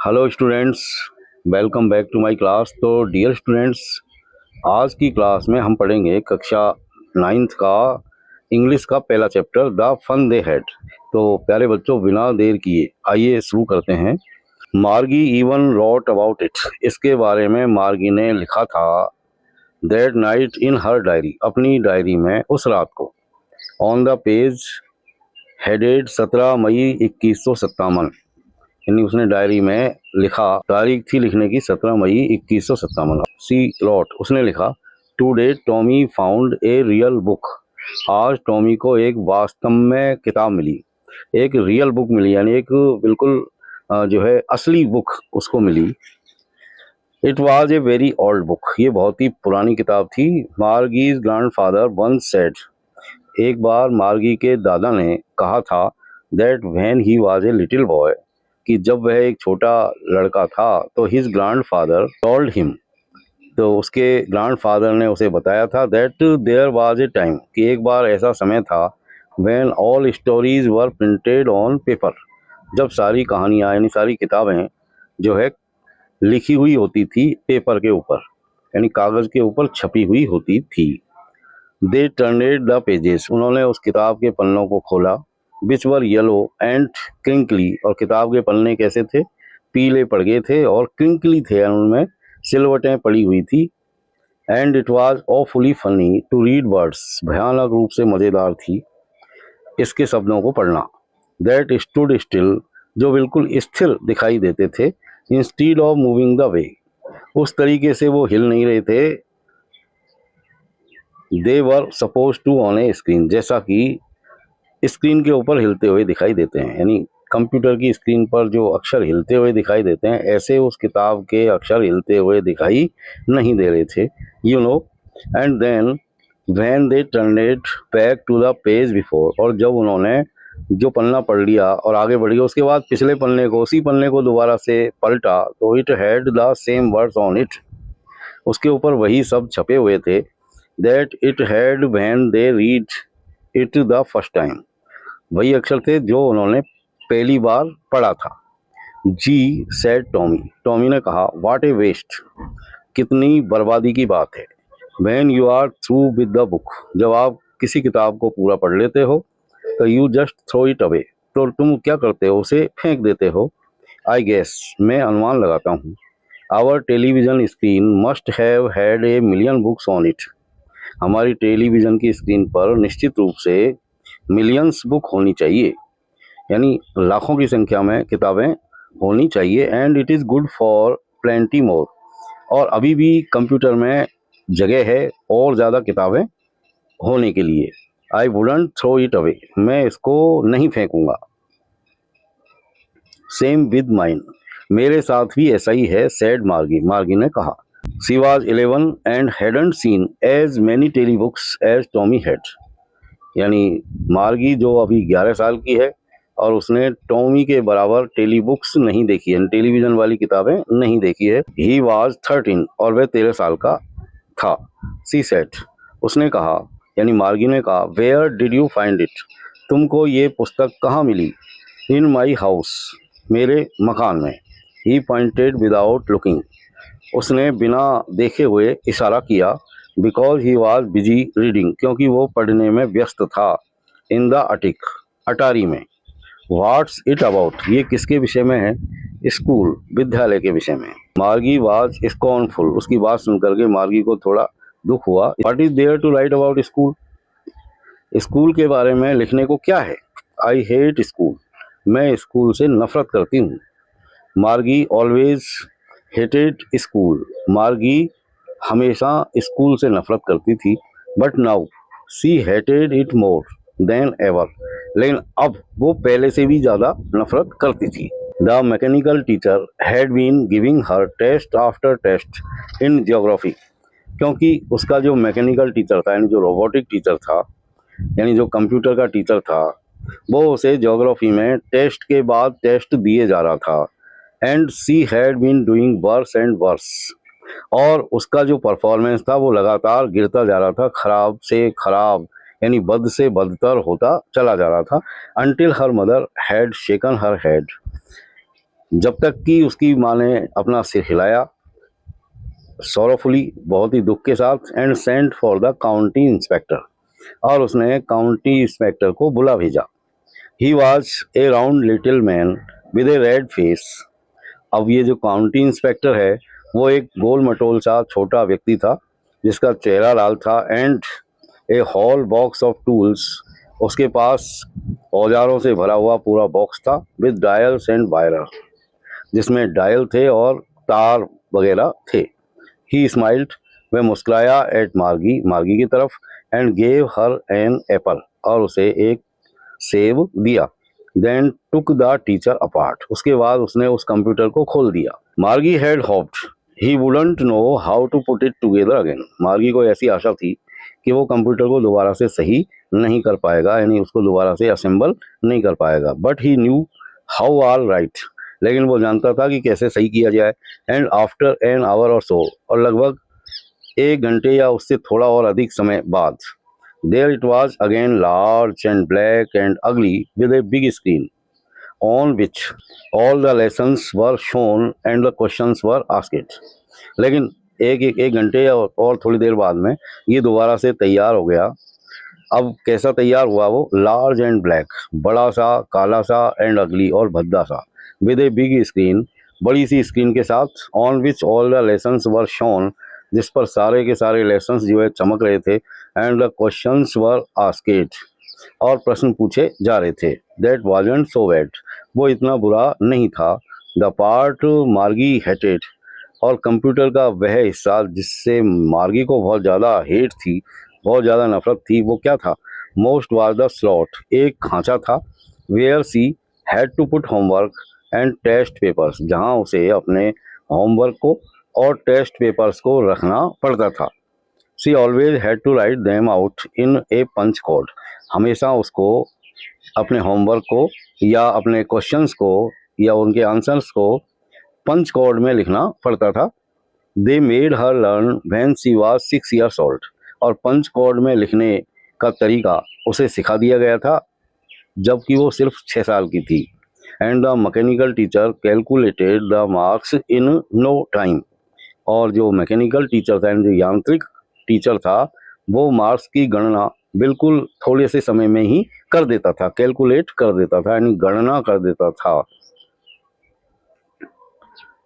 Hello students, welcome back to my class. तो dear students, आज की क्लास में हम पढ़ेंगे कक्षा 9th का इंग्लिश का पहला chapter the fun they had. तो प्यारे बच्चों, बिना देर किए आइए शुरू करते हैं। मार्गी इवन रॉट अबाउट इट, इसके बारे में मार्गी ने लिखा था that night in her diary, अपनी डायरी में उस रात को। ऑन द पेज हेडेड 17 मई 2157, यानी उसने डायरी में लिखा, तारीख थी लिखने की 17 मई 2157। सी रॉट, उसने लिखा, today Tommy found a real book, आज टॉमी को एक वास्तव में किताब मिली, एक रियल बुक मिली, यानी एक बिल्कुल जो है असली बुक उसको मिली। It was a very old book, ये बहुत ही पुरानी किताब थी। मार्गीज ग्रैंडफादर वंस सेड, एक बार मार्गी के दादा ने कहा था, that when he was a little boy, कि जब वह एक छोटा लड़का था, तो हिज ग्रैंडफादर टोल्ड हिम, तो उसके ग्रैंडफादर ने उसे बताया था, that there was a time, कि एक बार ऐसा समय था, when all stories were printed on paper, जब सारी कहानियाँ यानी सारी किताबें जो है लिखी हुई होती थी पेपर के ऊपर, यानी कागज़ के ऊपर छपी हुई होती थी। दे टर्नेड द पेजेस, उन्होंने उस किताब के पन्नों को खोला, विच वर येलो एंड क्रिंकली, और किताब के पन्ने कैसे थे, पीले पड़ गए थे और क्रिंकली थे, उनमें सिलवटें पड़ी हुई थी। And it was awfully funny to read words, भयानक रूप से मज़ेदार थी इसके शब्दों को पढ़ना। दैट स्टूड स्टिल, जो बिल्कुल स्थिर दिखाई देते थे, instead of moving the way, उस तरीके से वो हिल नहीं रहे थे, they were suppose to on a screen, जैसा कि स्क्रीन के ऊपर हिलते हुए दिखाई देते हैं, यानी कंप्यूटर की स्क्रीन पर जो अक्षर हिलते हुए दिखाई देते हैं, ऐसे उस किताब के अक्षर हिलते हुए दिखाई नहीं दे रहे थे, you know. And then when they turn it back to the page before, और जब उन्होंने जो पन्ना पढ़ लिया और आगे बढ़ गया, उसके बाद पिछले पन्ने को, उसी पन्ने को दोबारा से पलटा, तो it had the same words on it, उसके ऊपर वही सब छपे हुए थे, that it had when they read it the first time, वही अक्षर थे जो उन्होंने पहली बार पढ़ा था। जी सेड टॉमी, टॉमी ने कहा, व्हाट ए वेस्ट, कितनी बर्बादी की बात है। When you are through with the book, जब आप किसी किताब को पूरा पढ़ लेते हो, तो you just throw it away, तो तुम क्या करते हो, उसे फेंक देते हो। आई गेस, मैं अनुमान लगाता हूँ, our television screen must have had a million books on it, हमारी टेलीविज़न की स्क्रीन पर निश्चित रूप से मिलियंस बुक होनी चाहिए, यानी लाखों की संख्या में किताबें होनी चाहिए। And it is good for plenty more, और अभी भी कंप्यूटर में जगह है और ज़्यादा किताबें होने के लिए। I wouldn't throw it away, मैं इसको नहीं फेंकूंगा। सेम विद माइन, मेरे साथ भी ऐसा ही है, सैड मार्गी, मार्गी ने कहा। She was 11 and hadn't seen as many telebooks as Tommy had, यानी मार्गी जो अभी 11 साल की है और उसने टॉमी के बराबर टेली बुक्स नहीं देखी है, टेलीविज़न वाली किताबें नहीं देखी है। ही वॉज 13, और वह 13 साल का था। सी सेट, उसने कहा, यानी मार्गी ने कहा, where did you find it, तुमको ये पुस्तक कहाँ मिली। इन माई हाउस, मेरे मकान में। ही पॉइंटेड विदाउट लुकिंग, उसने बिना देखे हुए इशारा किया, because he was busy reading, क्योंकि वो पढ़ने में व्यस्त था। इन द अटिक, अटारी में। व्हाट्स इट अबाउट, ये किसके विषय में है, स्कूल, विद्यालय के विषय में। मार्गी वाज स्कॉर्नफुल, उसकी बात सुनकर के मार्गी को थोड़ा दुख हुआ। What is there to write about school, school के बारे में लिखने को क्या है। आई हेट स्कूल, मैं स्कूल से नफरत करती हूँ। मार्गी ऑलवेज हेटेड स्कूल, मार्गी हमेशा स्कूल से नफरत करती थी। But now she hated it more than ever, लेकिन अब वो पहले से भी ज़्यादा नफरत करती थी। The mechanical teacher had been giving her test after test in geography, क्योंकि उसका जो मैकेनिकल टीचर था, यानी जो रोबोटिक टीचर था, यानी जो कंप्यूटर का टीचर था, वो उसे ज्योग्राफी में टेस्ट के बाद टेस्ट दिए जा रहा था। And she had been doing worse and worse, और उसका जो परफॉर्मेंस था वो लगातार गिरता जा रहा था, खराब से खराब, यानी बद से बदतर होता चला जा रहा था। Until her mother had shaken her head, जब तक कि उसकी माँ ने अपना सिर हिलाया सॉरोफुली, बहुत ही दुख के साथ, and sent for the county inspector, और उसने काउंटी इंस्पेक्टर को बुला भेजा। He was A round little man with A red face. अब ये जो काउंटी इंस्पेक्टर है वो एक गोल मटोल सा छोटा व्यक्ति था जिसका चेहरा लाल था, and A hall box of tools, उसके पास औजारों से भरा हुआ पूरा बॉक्स था, विद डायल्स एंड वायरर, जिसमें डायल थे और तार वगैरह थे। ही स्माइल्ड, वह मुस्कुराया, एट मार्गी, मार्गी की तरफ, and gave her an apple, और उसे एक सेब दिया। Then took the teacher apart, उसके बाद उसने उस कंप्यूटर को खोल दिया। Margie had hoped he wouldn't know how to put it together again. Margie को ऐसी आशा थी कि वो कंप्यूटर को दोबारा से सही नहीं कर पाएगा, यानी उसको दोबारा से असेंबल नहीं कर पाएगा। But he knew how all right, लेकिन वो जानता था कि कैसे सही किया जाए। एंड आफ्टर एन आवर और सो, और लगभग 1 घंटे या उससे थोड़ा और अधिक समय बाद, there it was again, large and black and ugly, with a big screen on which all the lessons were shown and the questions were asked. लेकिन एक घंटे और थोड़ी देर बाद में ये दोबारा से तैयार हो गया। अब कैसा तैयार हुआ वो? लार्ज एंड ब्लैक, बड़ा सा, काला सा, एंड अगली, और भद्दा सा, विद ए बिग स्क्रीन, बड़ी सी स्क्रीन के साथ, on which all the lessons were shown, जिस पर सारे के सारे लेसन्स जो है चमक रहे थे, and the questions were asked, और प्रश्न पूछे जा रहे थे। दैट वाजंट सो बैड, वो इतना बुरा नहीं था। द पार्ट मार्गी हेटेड, और कंप्यूटर का वह हिस्सा जिससे मार्गी को बहुत ज़्यादा हेट थी, बहुत ज़्यादा नफरत थी, वो क्या था? मोस्ट वाज द स्लॉट, एक खांचा था, where she had to put homework and test papers, जहाँ उसे अपने होमवर्क को और टेस्ट पेपर्स को रखना पड़ता था। She always had to write them out in a punch code, हमेशा उसको अपने होमवर्क को या अपने क्वेश्चंस को या उनके आंसर्स को पंच कोड में लिखना पड़ता था। They made her learn when she was 6 years old, और पंच कोड में लिखने का तरीका उसे सिखा दिया गया था जबकि वो सिर्फ 6 साल की थी। And the mechanical teacher calculated the marks in no time, और जो मैकेनिकल टीचर था, जो यांत्रिक टीचर था, वो मार्क्स की गणना बिल्कुल थोड़े से समय में ही कर देता था, कैलकुलेट कर देता था, यानी गणना कर देता था।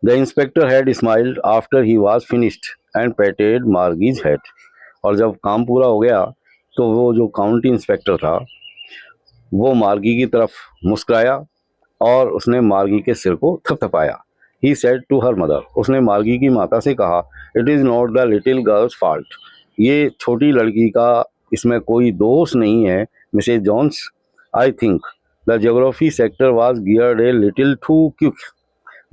The inspector had smiled after he was finished and patted Margie's head, और जब काम पूरा हो गया तो वो जो काउंटी इंस्पेक्टर था वो मार्गी की तरफ मुस्कुराया और उसने मार्गी के सिर को थपथपाया। He said to her mother, उसने मार्गी की माता से कहा, it is not the little girl's fault, ये छोटी लड़की का इसमें कोई दोष नहीं है Mrs Jones. I think the geography sector was geared a little too quick,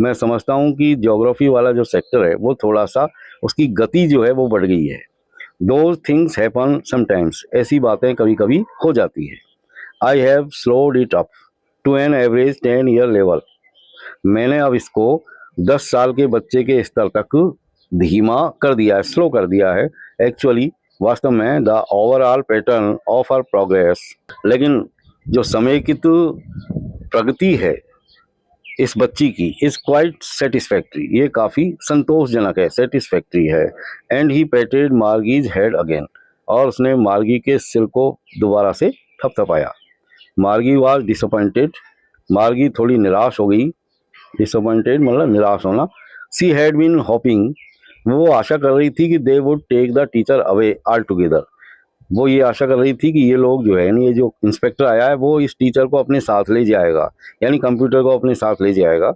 मैं समझता हूँ कि ज्योग्राफी वाला जो सेक्टर है वो थोड़ा सा उसकी गति जो है वो बढ़ गई है। दोज थिंग्स हैपन समटाइम्स, ऐसी बातें कभी कभी हो जाती है। I have slowed it up to an average 10 year level, मैंने अब इसको 10 साल के बच्चे के स्तर तक धीमा कर दिया है, स्लो कर दिया है। एक्चुअली वास्तव में the overall pattern of our progress, लेकिन जो समेकित प्रगति है इस बच्ची की, इज क्वाइट सेटिस्फैक्ट्री, ये काफ़ी संतोषजनक है, सेटिस्फैक्ट्री है। एंड ही पेटेड मार्गीज हेड अगेन, और उसने मार्गी के सिर को दोबारा से थपथपाया। मार्गी वॉज डिसअपॉइंटेड, मार्गी थोड़ी निराश हो गई, डिसअपॉइंटेड मतलब निराश होना। सी हैड बीन होपिंग, वो आशा कर रही थी कि they would take the teacher away altogether, वो ये आशा कर रही थी कि ये लोग जो है यानी ये जो इंस्पेक्टर आया है वो इस टीचर को अपने साथ ले जाएगा, यानी कंप्यूटर को अपने साथ ले जाएगा।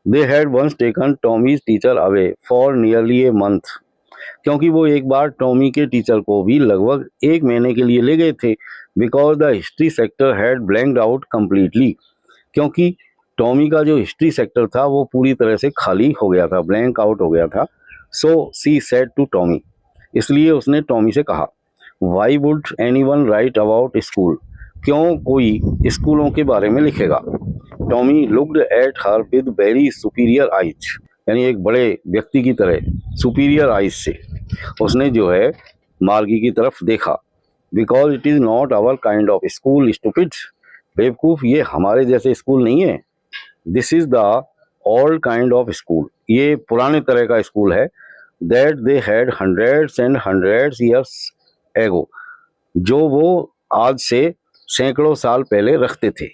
They had once taken Tommy's teacher away for nearly a month, क्योंकि वो एक बार टॉमी के टीचर को भी लगभग 1 महीने के लिए ले गए थे। Because the history sector had blanked out completely, क्योंकि टॉमी का जो हिस्ट्री सेक्टर था वो पूरी तरह से खाली हो गया था, ब्लैंक आउट हो गया था। सो सी सेड टू टॉमी, इसलिए उसने टॉमी से कहा, why would any one right about school, क्यों कोई स्कूलों के बारे में लिखेगा। Tommy looked at her with very superior eyes, यानी एक बड़े व्यक्ति की तरह सुपीरियर आइज से उसने जो है मार्गी की तरफ देखा। Because it is not our kind of school stupid, बेवकूफ़, ये हमारे जैसे स्कूल नहीं है। This is the old kind of school, ये पुराने तरह का स्कूल है, that they had hundreds and hundreds years ago, जो वो आज से सैकड़ों साल पहले रखते थे।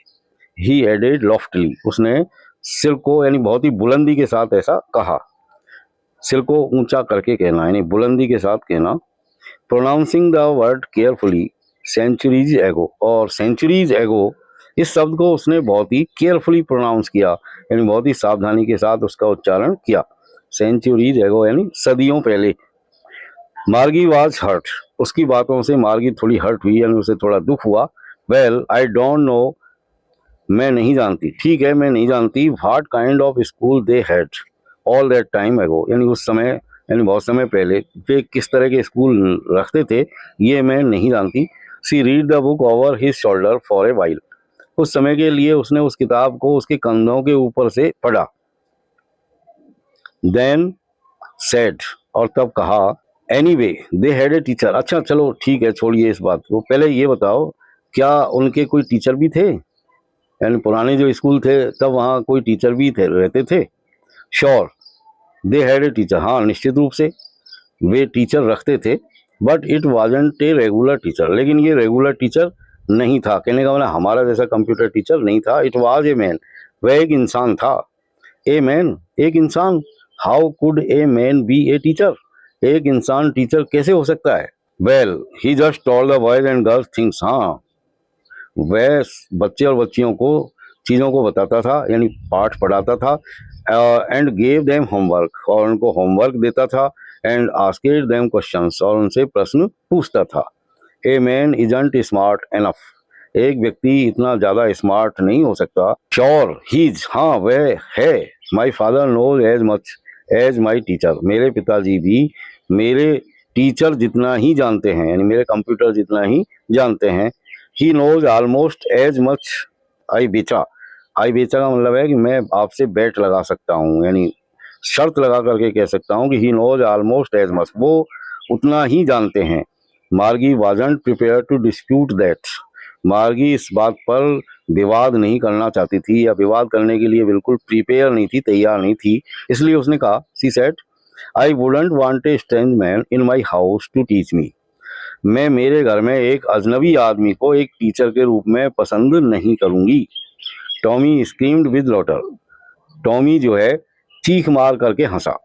He added loftily, उसने सिर को यानी बहुत ही बुलंदी के साथ ऐसा कहा, सिर को ऊंचा करके कहना यानी बुलंदी के साथ कहना। Pronouncing the word carefully centuries ago, और सेंचुरीज एगो इस शब्द को उसने बहुत ही केयरफुली प्रोनाउंस किया यानी बहुत ही सावधानी के साथ उसका उच्चारण किया। सेंचुरीज एगो यानी सदियों पहले। मार्गी वाज हर्ट, उसकी बातों से मार्गी थोड़ी हर्ट हुई यानी उसे थोड़ा दुख हुआ। वेल आई डोंट नो, मैं नहीं जानती, ठीक है मैं नहीं जानती, what kind of school they had all that time एगो, यानी उस समय यानी बहुत समय पहले वे किस तरह के स्कूल रखते थे ये मैं नहीं जानती। She read the book over his shoulder for a while, कुछ समय के लिए उसने उस किताब को उसके कंधों के ऊपर से पढ़ा। देन सेड, और तब कहा, anyway they had a teacher, अच्छा चलो ठीक है छोड़िए इस बात को, पहले ये बताओ क्या उनके कोई टीचर भी थे, यानी पुराने जो स्कूल थे तब वहाँ कोई टीचर भी थे रहते थे। Sure they had a teacher, हाँ निश्चित रूप से वे टीचर रखते थे। But it wasn't a regular teacher, लेकिन ये रेगुलर टीचर नहीं था, कहने का मतलब हमारा जैसा कंप्यूटर टीचर नहीं था। इट वाज ए मैन, वह एक इंसान था। ए मैन, एक इंसान। How could a man B a teacher, एक इंसान टीचर कैसे हो सकता है। Well he just told the boys and girls things, हाँ वह बच्चे और बच्चियों को चीज़ों को बताता था यानी पाठ पढ़ाता था। एंड गेव देम होमवर्क, और उनको होमवर्क देता था। एंड आस्क्ड देम क्वेश्चंस, और उनसे प्रश्न पूछता था। A man isn't smart enough, एक व्यक्ति इतना ज़्यादा स्मार्ट नहीं हो सकता। श्योर हीज, हाँ वह है। My father knows as much as my teacher, मेरे पिताजी भी मेरे टीचर जितना ही जानते हैं यानी मेरे कंप्यूटर जितना ही जानते हैं। He knows almost as much I betcha, I बेचा का मतलब है कि मैं आपसे बेट लगा सकता हूँ यानी शर्त लगा करके कह सकता हूँ कि he knows almost as much, वो उतना ही जानते हैं। Margie wasn't prepared to dispute that, Margie इस बात पर विवाद नहीं करना चाहती थी या विवाद करने के लिए बिल्कुल प्रिपेयर नहीं थी, तैयार नहीं थी। इसलिए उसने कहा, she said, I wouldn't want a strange man in my house to teach me, मैं मेरे घर में एक अजनबी आदमी को एक टीचर के रूप में पसंद नहीं करूंगी। टॉमी स्क्रीम्ड विद लॉटर, टॉमी जो है चीख मार करके हंसा।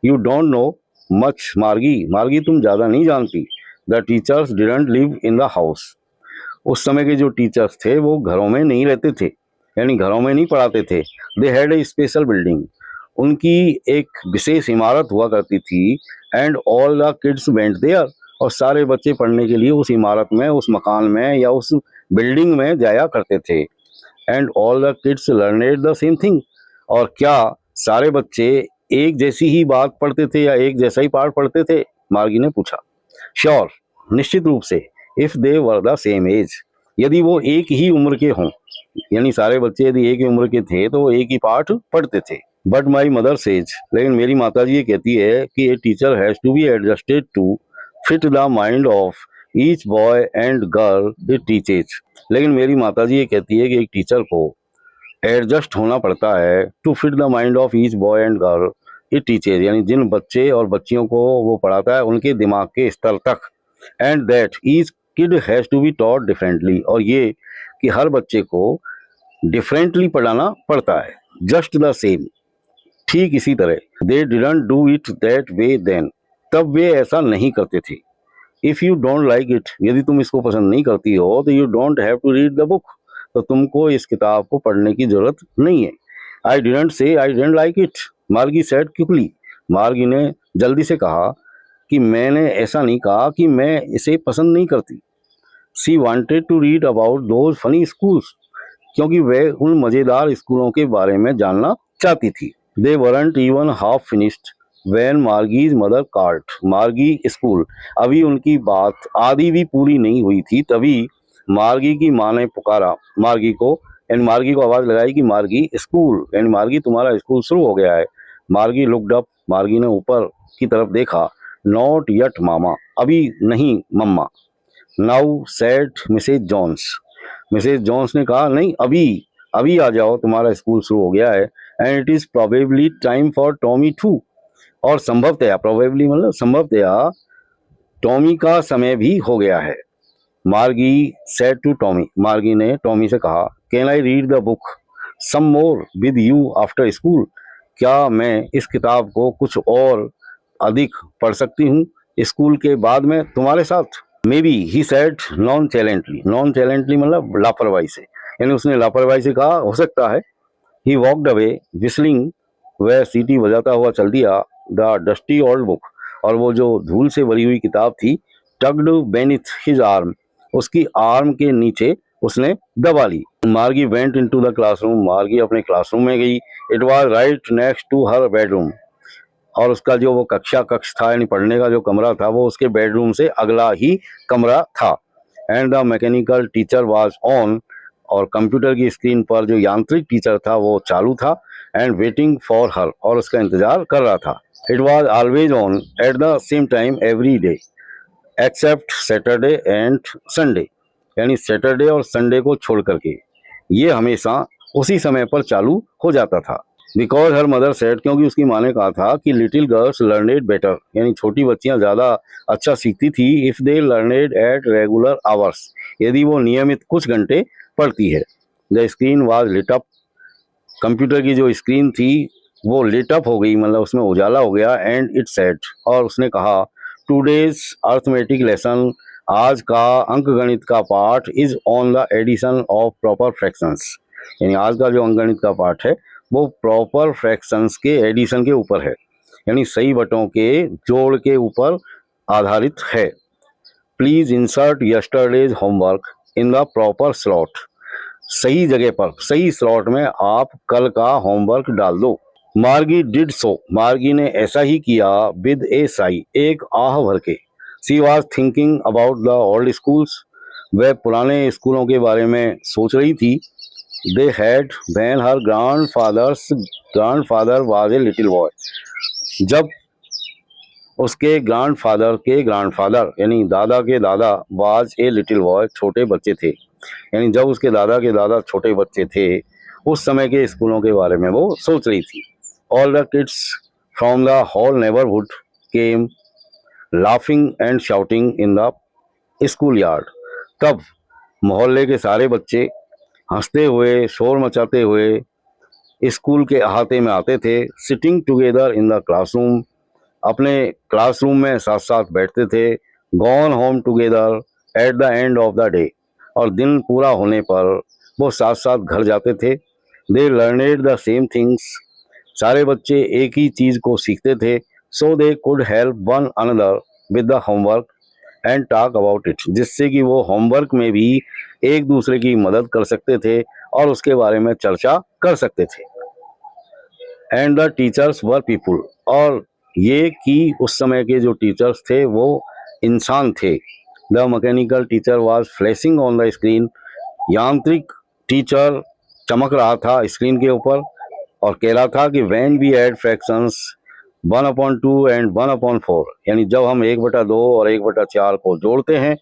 यू डोंट नो मच मार्गी, मार्गी तुम ज़्यादा नहीं जानती। The teachers didn't live in the house, उस समय के जो टीचर्स थे वो घरों में नहीं रहते थे यानी घरों में नहीं पढ़ाते थे। They had a special building, उनकी एक विशेष इमारत हुआ करती थी। And all the kids went there, और सारे बच्चे पढ़ने के लिए उस इमारत में, उस मकान में या उस बिल्डिंग में जाया करते थे। And all the kids learned the same thing, और क्या सारे बच्चे एक जैसी ही बात पढ़ते थे या एक जैसा ही पाठ पढ़ते थे, मार्गी ने पूछा। श्योर, निश्चित रूप से। If they were the same age, यदि वो एक ही उम्र के हों यानी सारे बच्चे यदि एक ही उम्र के थे तो वो एक ही पाठ पढ़ते थे। बट माई मदर सेज, लेकिन मेरी माता जी ये कहती है कि a teacher has to be adjusted to fit the mind of each boy and girl it teaches, लेकिन मेरी माता जी ये कहती है कि एक टीचर को एडजस्ट होना पड़ता है to fit the mind of each boy and girl it teaches, यानी जिन बच्चे और बच्चियों को वो पढ़ाता है उनके दिमाग के स्तर तक। And that each kid has to be taught differently, और ये कि हर बच्चे को डिफरेंटली पढ़ाना पड़ता है। जस्ट द सेम, ठीक इसी तरह। They didn't do it that way then, तब वे ऐसा नहीं करते थे। If you don't like it, यदि तुम इसको पसंद नहीं करती हो तो you don't have to read the book, तो तुमको इस किताब को पढ़ने की जरूरत नहीं है। I didn't say I didn't like it, मार्गी सेड क्विकली, मार्गी ने जल्दी से कहा कि मैंने ऐसा नहीं कहा कि मैं इसे पसंद नहीं करती। She wanted to read about those funny schools, क्योंकि वह उन मज़ेदार स्कूलों के बारे में जानना चाहती थी। They weren't even half finished when Margie's mother called, Margie school, अभी उनकी बात आधी भी पूरी नहीं हुई थी तभी मार्गी की माँ ने पुकारा मार्गी को, एंड मार्गी को आवाज़ लगाई कि मार्गी स्कूल, एंड मार्गी तुम्हारा स्कूल शुरू हो गया है। मार्गी लुक्ड अप, मार्गी ने ऊपर की तरफ देखा। नॉट यट मामा, अभी नहीं mamma. Now said Mrs Jones, Mrs Jones ने कहा नहीं अभी, अभी आ जाओ तुम्हारा स्कूल शुरू हो गया है। And it is probably time for Tommy too. और संभवतया, प्रोबेबली मतलब संभवतया, टॉमी का समय भी हो गया है। मार्गी सेड टू टॉमी, मार्गी ने टॉमी से कहा, can I read the book some more with you after school, क्या मैं इस किताब को कुछ और अधिक पढ़ सकती हूँ स्कूल के बाद में तुम्हारे साथ। Maybe he said nonchalantly, nonchalantly मतलब लापरवाही से, यानी उसने लापरवाही से कहा, हो सकता है। ही वॉकड अवे विस्लिंग, वह सीटी बजाता हुआ चल दिया। द डस्टी ओल्ड बुक, और वो जो धूल से भरी हुई किताब थी, टग्ड बेनिथ हिज आर्म, उसकी आर्म के नीचे उसने दबा ली। मार्गी वेंट इनटू द क्लासरूम, मार्गी अपने क्लासरूम में गई। It was right next to her bedroom, और उसका जो वो कक्ष था, यानी पढ़ने का जो कमरा था, वो उसके बेडरूम से अगला ही कमरा था। And the mechanical teacher was on, और कंप्यूटर की स्क्रीन पर जो यांत्रिक टीचर था वो चालू था। एंड वेटिंग फॉर हर, और उसका इंतजार कर रहा था। It was always on at the same time every day except Saturday and Sunday, यानी सैटरडे और संडे को छोड़ करके ये हमेशा उसी समय पर चालू हो जाता था। बिकॉज हर मदर सेड, क्योंकि उसकी माँ ने कहा था कि little girls learn it better, यानी छोटी बच्चियां ज़्यादा अच्छा सीखती थी if they learn it at regular hours, यदि वो नियमित कुछ घंटे पढ़ती है। The screen was lit up, computer की जो स्क्रीन थी वो लिट अप हो गई, मतलब उसमें उजाला हो गया। एंड इट सेड, और उसने कहा, टूडेज अर्थमेटिक लेसन, आज का अंकगणित का पाठ is on the addition of proper fractions, यानी आज का जो अंकगणित का पाठ है वो प्रॉपर फ्रैक्शंस के एडिशन के ऊपर है, यानी सही बटों के जोड़ के ऊपर आधारित है। Please insert yesterday's homework in the proper slot, सही जगह पर, सही स्लॉट में आप कल का होमवर्क डाल दो। मार्गी डिड सो, मार्गी ने ऐसा ही किया। विद ए साई, एक आह भर के। She was thinking about the old schools, वह पुराने स्कूलों के बारे में सोच रही थी। They had when her grandfather was a little boy, जब उसके ग्रैंडफादर यानी दादा के दादा वाज ए लिटिल बॉय, छोटे बच्चे थे, यानी जब उसके दादा के दादा छोटे बच्चे थे, उस समय के स्कूलों के बारे में वो सोच रही थी। All the kids from the whole neighbourhood came laughing and shouting in the schoolyard, तब मोहल्ले के सारे बच्चे हंसते हुए, शोर मचाते हुए स्कूल के अहाते में आते थे। Sitting together in the classroom, अपने क्लासरूम में साथ साथ बैठते थे। Gone home together at the end of the day, और दिन पूरा होने पर वो साथ साथ घर जाते थे। They learned the same things, सारे बच्चे एक ही चीज़ को सीखते थे। So they could help one another with the homework and talk about it, जिससे कि वो होमवर्क में भी एक दूसरे की मदद कर सकते थे और उसके बारे में चर्चा कर सकते थे। And the teachers were people, और ये कि उस समय के जो टीचर्स थे वो इंसान थे। The mechanical teacher was flashing on the screen, यांत्रिक टीचर चमक रहा था स्क्रीन के ऊपर और कह रहा था कि when we add fractions 1/2 and 1/4, यानी जब हम 1/2 और 1/4 को जोड़ते हैं।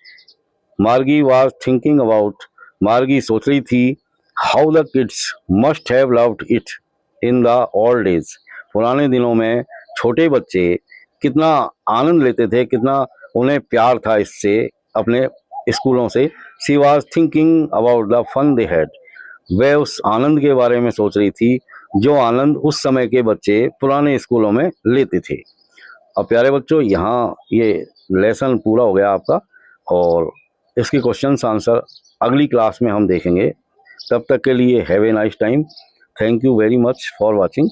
मार्गी वाज थिंकिंग अबाउट, मार्गी सोच रही थी, how the kids must have loved it in the old days, पुराने दिनों में छोटे बच्चे कितना आनंद लेते थे, कितना उन्हें प्यार था इससे, अपने स्कूलों से। She was thinking about the fun they had, वह उस आनंद के बारे में सोच रही थी जो आनंद उस समय के बच्चे पुराने स्कूलों में लेते थे। अब प्यारे बच्चों, यहाँ ये लेसन पूरा हो गया आपका, और इसके क्वेश्चंस आंसर अगली क्लास में हम देखेंगे। तब तक के लिए have a nice time. Thank you very much for watching.